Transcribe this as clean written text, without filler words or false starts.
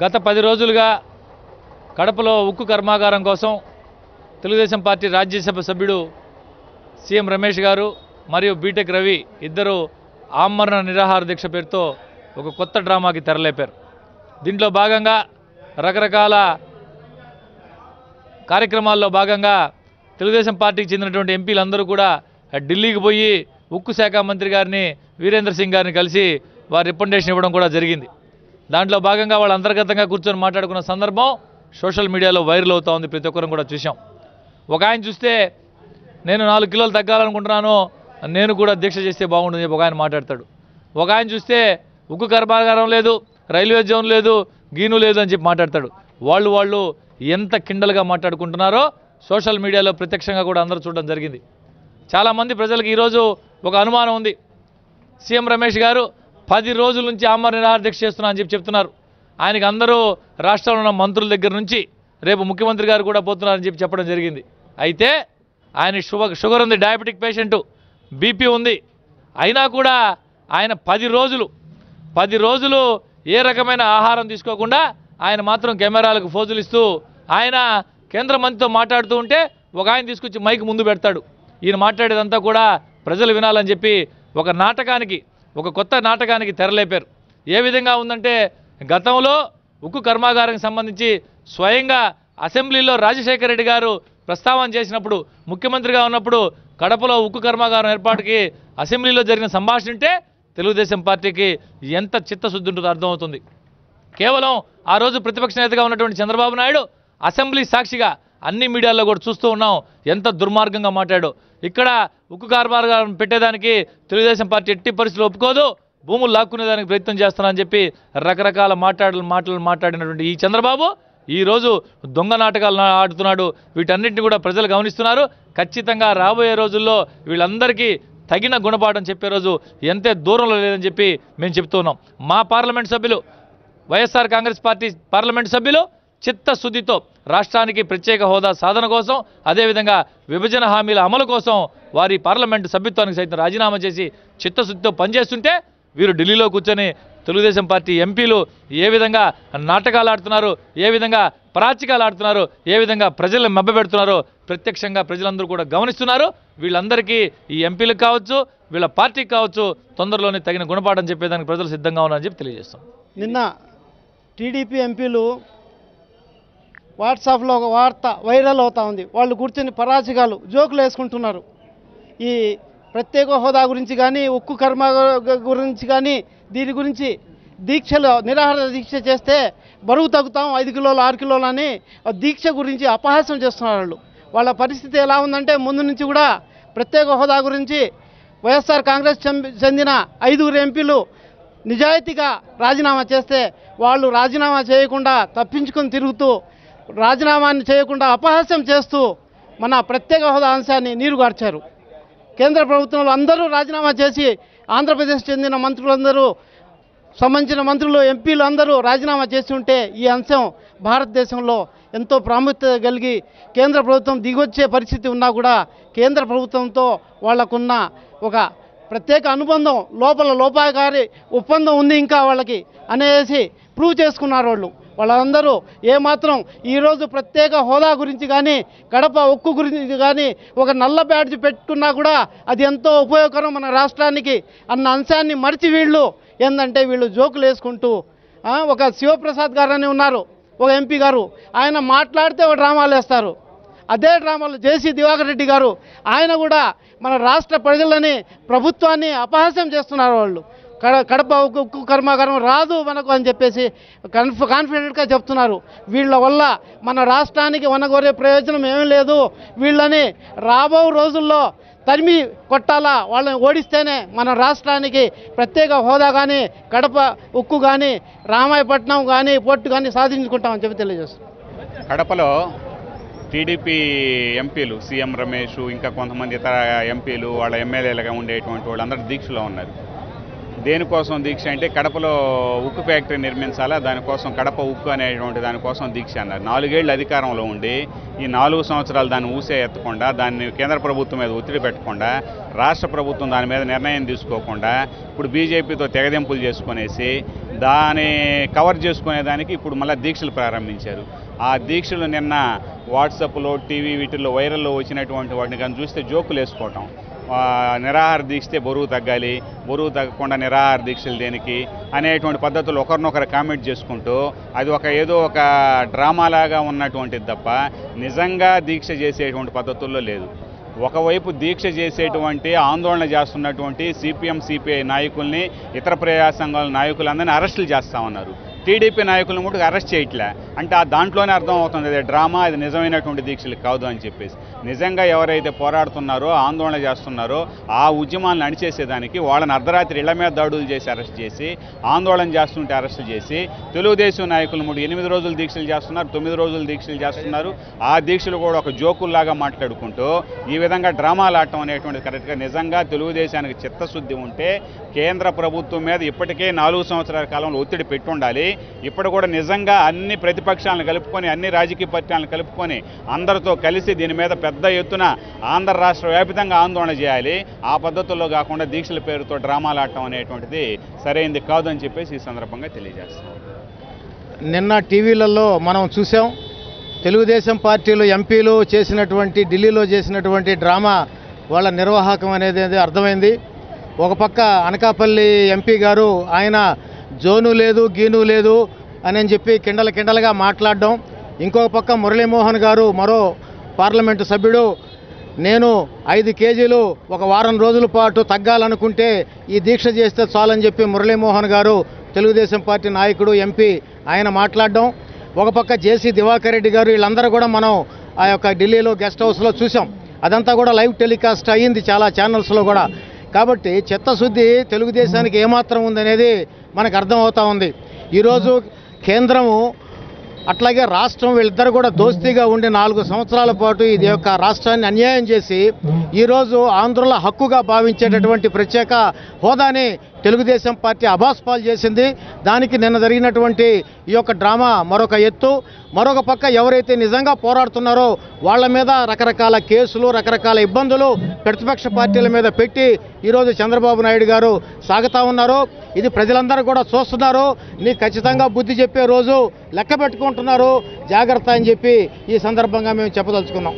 గత 10 రోజులుగా కడపలో ఉక్కు కర్మాగారం కోసం తెలుగుదేశం పార్టీ రాజ్యసభ సభ్యుడు సీఎం రమేష్ గారు మరియు బీటెక్ రవి ఇద్దరు ఆమరణ నిరాహార దీక్ష పేరుతో ఒక కొత్త డ్రామాకి తెరలేపారు. దీంట్లో భాగంగా రకరకాల కార్యక్రమాల్లో భాగంగా తెలుగుదేశం పార్టీకి చెందినటువంటి ఎంపీలందరూ కూడా ఢిల్లీకి పోయి ఉక్కు శాఖ మంత్రి గారిని వీరేంద్ర సింగ్ గారిని కలిసి వారి రికమెండేషన్ ఇవ్వడం కూడా జరిగింది. దాంట్లో భాగంగా వాళ్ళు అంతర్గతంగా కూర్చొని మాట్లాడుకున్న సందర్భం సోషల్ మీడియాలో వైరల్ అవుతూ ఉంది. ప్రతి ఒక్కరం కూడా చూసాం. ఒక ఆయన చూస్తే నేను 4 కిలోలు తగ్గాలనుకుంటున్నాను, నేను కూడా దీక్ష చేస్తే బాగుంటుంది ఒక ఆయన మాట్లాడతాడు. ఒక ఆయన చూస్తే ఉక్కు కర్మాగారం లేదు, రైల్వే జోన్ లేదు, గీను లేదు అని చెప్పి మాట్లాడతాడు. వాళ్ళు ఎంత కిండలుగా మాట్లాడుకుంటున్నారో సోషల్ మీడియాలో ప్రత్యక్షంగా కూడా అందరూ చూడడం జరిగింది. చాలామంది ప్రజలకు ఈరోజు ఒక అనుమానం ఉంది. సీఎం రమేష్ గారు 10 రోజుల నుంచి ఆమరణ నిరాహార దీక్ష చేస్తున్నా అని చెప్తున్నారు. ఆయనకి అందరూ రాష్ట్రంలో ఉన్న మంత్రుల దగ్గర నుంచి రేపు ముఖ్యమంత్రి గారు కూడా పోతున్నారని చెప్పడం జరిగింది. అయితే ఆయన షుగర్ ఉంది, డయాబెటిక్ పేషెంటు, బీపీ ఉంది. అయినా కూడా ఆయన 10 రోజులు ఏ రకమైన ఆహారం తీసుకోకుండా ఆయన మాత్రం కెమెరాలకు ఫోజులు ఇస్తూ ఆయన కేంద్ర మంత్రితో మాట్లాడుతూ ఉంటే ఒక ఆయన తీసుకొచ్చి మైక్ ముందు పెడతాడు. ఈయన మాట్లాడేదంతా కూడా ప్రజలు వినాలని చెప్పి ఒక కొత్త నాటకానికి తెరలేపారు. ఏ విధంగా ఉందంటే గతంలో ఉక్కు కర్మాగారానికి సంబంధించి స్వయంగా అసెంబ్లీలో రాజశేఖర రెడ్డి గారు ప్రస్తావన చేసినప్పుడు, ముఖ్యమంత్రిగా ఉన్నప్పుడు కడపలో ఉక్కు కర్మాగారం ఏర్పాటుకి అసెంబ్లీలో జరిగిన సంభాషణ ఉంటే తెలుగుదేశం పార్టీకి ఎంత చిత్తశుద్ధి ఉంటుందో అర్థమవుతుంది. కేవలం ఆ రోజు ప్రతిపక్ష నేతగా ఉన్నటువంటి చంద్రబాబు నాయుడు అసెంబ్లీ సాక్షిగా అన్ని మీడియాల్లో కూడా చూస్తూ ఉన్నాం ఎంత దుర్మార్గంగా మాట్లాడో. ఇక్కడ ఉక్కు కర్మాగారం పెట్టేదానికి తెలుగుదేశం పార్టీ ఎట్టి పరిస్థితులు ఒప్పుకోదు, భూములు లాక్కునేదానికి ప్రయత్నం చేస్తానని చెప్పి రకరకాల మాటలు మాట్లాడినటువంటి ఈ చంద్రబాబు ఈరోజు దొంగ నాటకాలు ఆడుతున్నాడు. వీటన్నిటిని కూడా ప్రజలు గమనిస్తున్నారు. ఖచ్చితంగా రాబోయే రోజుల్లో వీళ్ళందరికీ తగిన గుణపాఠం చెప్పే రోజు ఎంతే దూరంలో లేదని చెప్పి మేము చెప్తున్నాం. మా పార్లమెంట్ సభ్యులు, వైఎస్ఆర్ కాంగ్రెస్ పార్టీ పార్లమెంట్ సభ్యులు చిత్తశుద్ధితో రాష్ట్రానికి ప్రత్యేక హోదా సాధన కోసం, అదేవిధంగా విభజన హామీల అమలు కోసం వారి పార్లమెంటు సభ్యత్వానికి సైతం రాజీనామా చేసి చిత్తశుద్ధితో పనిచేస్తుంటే వీరు ఢిల్లీలో కూర్చొని తెలుగుదేశం పార్టీ ఎంపీలు ఏ విధంగా నాటకాలు ఆడుతున్నారు, ఏ విధంగా పరాచికాలు ఆడుతున్నారు, ఏ విధంగా ప్రజలను మభ్యపెడుతున్నారో ప్రత్యక్షంగా ప్రజలందరూ కూడా గమనిస్తున్నారు. వీళ్ళందరికీ, ఈ ఎంపీలకు కావచ్చు, వీళ్ళ పార్టీకి కావచ్చు, తొందరలోనే తగిన గుణపాఠం చెప్పేదానికి ప్రజలు సిద్ధంగా ఉన్నారని చెప్పి తెలియజేస్తాం. నిన్న టీడీపీ ఎంపీలు వాట్సాప్లో ఒక వార్త వైరల్ అవుతూ ఉంది. వాళ్ళు కూర్చొని పరాచికాలు జోకులు వేసుకుంటున్నారు. ఈ ప్రత్యేక హోదా గురించి కానీ, ఉక్కు కర్మ గురించి కానీ, దీని గురించి నిరాహార దీక్ష చేస్తే బరువు తగ్గుతాం 5 కిలోలు 6 కిలోలు అని దీక్ష గురించి అపహాస్యం చేస్తున్నారు. వాళ్ళ పరిస్థితి ఎలా ఉందంటే ముందు నుంచి కూడా ప్రత్యేక హోదా గురించి వైఎస్ఆర్ కాంగ్రెస్ చెందిన 5 ఎంపీలు నిజాయితీగా రాజీనామా చేస్తే వాళ్ళు రాజీనామా చేయకుండా తప్పించుకొని తిరుగుతూ, రాజీనామాని చేయకుండా అపహాస్యం చేస్తూ మన ప్రత్యేక హోదా అంశాన్ని నీరుగార్చారు. కేంద్ర ప్రభుత్వంలో అందరూ రాజీనామా చేసి ఆంధ్రప్రదేశ్ చెందిన మంత్రులందరూ, సంబంధించిన మంత్రులు, ఎంపీలు అందరూ రాజీనామా చేసి ఉంటే ఈ అంశం భారతదేశంలో ఎంతో ప్రాముఖ్యత కలిగి కేంద్ర ప్రభుత్వం దిగొచ్చే పరిస్థితి ఉన్నా కూడా కేంద్ర ప్రభుత్వంతో వాళ్లకున్న ఒక ప్రత్యేక అనుబంధం, లోపాయకారి ఒప్పందం ఉంది ఇంకా వాళ్ళకి అనేసి ప్రూవ్ చేసుకున్నారు. వాళ్ళందరూ ఏమాత్రం ఈరోజు ప్రత్యేక హోదా గురించి కానీ, కడప ఉక్కు గురించి కానీ ఒక నల్ల బ్యాడ్జ్ పెట్టుకున్నా కూడా అది ఎంతో ఉపయోగకరం మన రాష్ట్రానికి అన్న అంశాన్ని మరిచి వీళ్ళు జోకులు వేసుకుంటూ, ఒక శివప్రసాద్ గారు అని ఉన్నారు, ఒక ఎంపీ గారు, ఆయన మాట్లాడితే ఒక డ్రామాలు వేస్తారు. అదే డ్రామాలు జేసీ దివాకర్ రెడ్డి గారు, ఆయన కూడా మన రాష్ట్ర ప్రజలని, ప్రభుత్వాన్ని అపహాస్యం చేస్తున్నారు. వాళ్ళు కడప ఉక్కు కర్మాగారం రాదు మనకు అని చెప్పేసి కాన్ఫిడెంట్గా చెప్తున్నారు. వీళ్ళ వల్ల మన రాష్ట్రానికి వనగోరే ప్రయోజనం ఏమీ లేదు. వీళ్ళని రాబో రోజుల్లో తరిమి కొట్టాలా, వాళ్ళని ఓడిస్తేనే మన రాష్ట్రానికి ప్రత్యేక హోదా కానీ, కడప ఉక్కు కానీ, రామాయపట్నం కానీ, పోర్టు కానీ సాధించుకుంటామని చెప్పి తెలియజేస్తాం. కడపలో టీడీపీ ఎంపీలు సీఎం రమేష్, ఇంకా కొంతమంది ఇతర ఎంపీలు, వాళ్ళ ఎమ్మెల్యేలుగా ఉండేటువంటి వాళ్ళందరూ దీక్షలో ఉన్నారు. దేనికోసం దీక్ష అంటే కడపలో ఉక్కు ఫ్యాక్టరీ నిర్మించాలా, దానికోసం కడప ఉక్కు అనేటువంటి దానికోసం దీక్ష అన్నారు. 4 ఏళ్ళు అధికారంలో ఉండి ఈ 4 సంవత్సరాలు దాన్ని ఊసే ఎత్తకుండా, దాన్ని కేంద్ర ప్రభుత్వం మీద ఒత్తిడి పెట్టకుండా, రాష్ట్ర ప్రభుత్వం దాని మీద నిర్ణయం తీసుకోకుండా ఇప్పుడు బీజేపీతో తెగదెంపులు చేసుకునేసి దాన్ని కవర్ చేసుకునేదానికి ఇప్పుడు మళ్ళీ దీక్షలు ప్రారంభించారు. ఆ దీక్షలు నిన్న వాట్సాప్లో, టీవీ వీటిల్లో వైరల్లో వచ్చినటువంటి వాటిని కానీ చూస్తే జోకులు వేసుకోవటం, నిరాహార దీక్షతే బరువు తగ్గాలి, బరువు తగ్గకుండా నిరాహార దీక్షలు దేనికి అనేటువంటి పద్ధతులు ఒకరినొకరు కామెంట్ చేసుకుంటూ అది ఏదో ఒక డ్రామాలాగా ఉన్నటువంటిది తప్ప నిజంగా దీక్ష చేసేటువంటి పద్ధతుల్లో లేదు. ఒకవైపు దీక్ష చేసేటువంటి ఆందోళన చేస్తున్నటువంటి సిపిఎం, సిపిఐ నాయకుల్ని, ఇతర ప్రజా సంఘాల నాయకులందరినీ అరెస్టులు చేస్తా ఉన్నారు. టీడీపీ నాయకులను కూడా అరెస్ట్ చేయట్లే. అంటే దాంట్లోనే అర్థం అవుతుంది అది డ్రామా, అది నిజమైనటువంటి దీక్షలు కాదు అని చెప్పేసి. నిజంగా ఎవరైతే పోరాడుతున్నారో, ఆందోళన చేస్తున్నారో ఆ ఉద్యమాలను అణిచేసేదానికి వాళ్ళని అర్ధరాత్రి ఇళ్ల మీద దాడులు చేసి అరెస్ట్ చేసి, ఆందోళన చేస్తుంటే అరెస్ట్ చేసి, తెలుగుదేశం నాయకులు 8 రోజులు దీక్షలు చేస్తున్నారు, 9 రోజులు దీక్షలు చేస్తున్నారు. ఆ దీక్షలు కూడా ఒక జోకుల్లాగా మాట్లాడుకుంటూ ఈ విధంగా డ్రామాలు ఆడటం అనేటువంటిది కరెక్ట్గా. నిజంగా తెలుగుదేశానికి చిత్తశుద్ధి ఉంటే కేంద్ర ప్రభుత్వం మీద ఇప్పటికే 4 సంవత్సరాల కాలంలో ఒత్తిడి పెట్టి ఉండాలి. ఇప్పుడు కూడా నిజంగా అన్ని ప్రతిపక్షాలను కలుపుకొని, అన్ని రాజకీయ పార్టీలను కలుపుకొని అందరితో కలిసి దీని మీద పెద్ద ఎత్తున ఆంధ్ర రాష్ట్ర వ్యాప్తంగా ఆందోళన చేయాలి. ఆ పద్ధతుల్లో కాకుండా దీక్షల పేరుతో డ్రామాలు ఆడటం అనేటువంటిది సరైనది కాదని చెప్పేసి ఈ సందర్భంగా తెలియజేస్తాం. నిన్న టీవీలలో మనం చూసాం, తెలుగుదేశం పార్టీలు ఎంపీలు చేసినటువంటి, ఢిల్లీలో చేసినటువంటి డ్రామా వాళ్ళ నిర్వాహకం అనేది అర్థమైంది. ఒక పక్క అనకాపల్లి ఎంపీ గారు ఆయన జోను లేదు, గీను లేదు అని చెప్పి కిండలుగా మాట్లాడడం, ఇంకొక పక్క మురళీమోహన్ గారు మరో పార్లమెంటు సభ్యుడు నేను 5 కేజీలు ఒక వారం రోజుల పాటు తగ్గాలనుకుంటే ఈ దీక్ష చేస్తే చాలని చెప్పి మురళీమోహన్ గారు తెలుగుదేశం పార్టీ నాయకుడు, ఎంపీ ఆయన మాట్లాడడం, ఒక పక్క జేసీ దివాకర్ రెడ్డి గారు వీళ్ళందరూ కూడా మనం ఆ యొక్క ఢిల్లీలో గెస్ట్ హౌస్లో చూసాం. అదంతా కూడా లైవ్ టెలికాస్ట్ అయ్యింది చాలా ఛానల్స్లో కూడా. కాబట్టి చిత్తశుద్ధి తెలుగుదేశానికి ఏమాత్రం ఉందనేది మనకు అర్థమవుతా ఉంది. ఈరోజు కేంద్రము అట్లాగే రాష్ట్రం వీళ్ళిద్దరు కూడా దోస్తీగా ఉండి 4 సంవత్సరాల పాటు ఇది యొక్క రాష్ట్రాన్ని అన్యాయం చేసి ఈరోజు ఆంధ్రుల హక్కుగా భావించేటటువంటి ప్రత్యేక హోదాని తెలుగుదేశం పార్టీ అబాస్పాలు చేసింది. దానికి నిన్న జరిగినటువంటి ఈ యొక్క డ్రామా మరొక ఎత్తు. మరొక పక్క ఎవరైతే నిజంగా పోరాడుతున్నారో వాళ్ళ మీద రకరకాల కేసులు, రకరకాల ఇబ్బందులు ప్రతిపక్ష పార్టీల మీద పెట్టి ఈరోజు చంద్రబాబు నాయుడు గారు సాగుతూ ఉన్నారు. ఇది ప్రజలందరూ కూడా చూస్తున్నారు. నీకు ఖచ్చితంగా బుద్ధి చెప్పే రోజు లెక్క పెట్టుకుంటున్నారు, జాగ్రత్త అని చెప్పి ఈ సందర్భంగా మేము చెప్పదలుచుకున్నాం.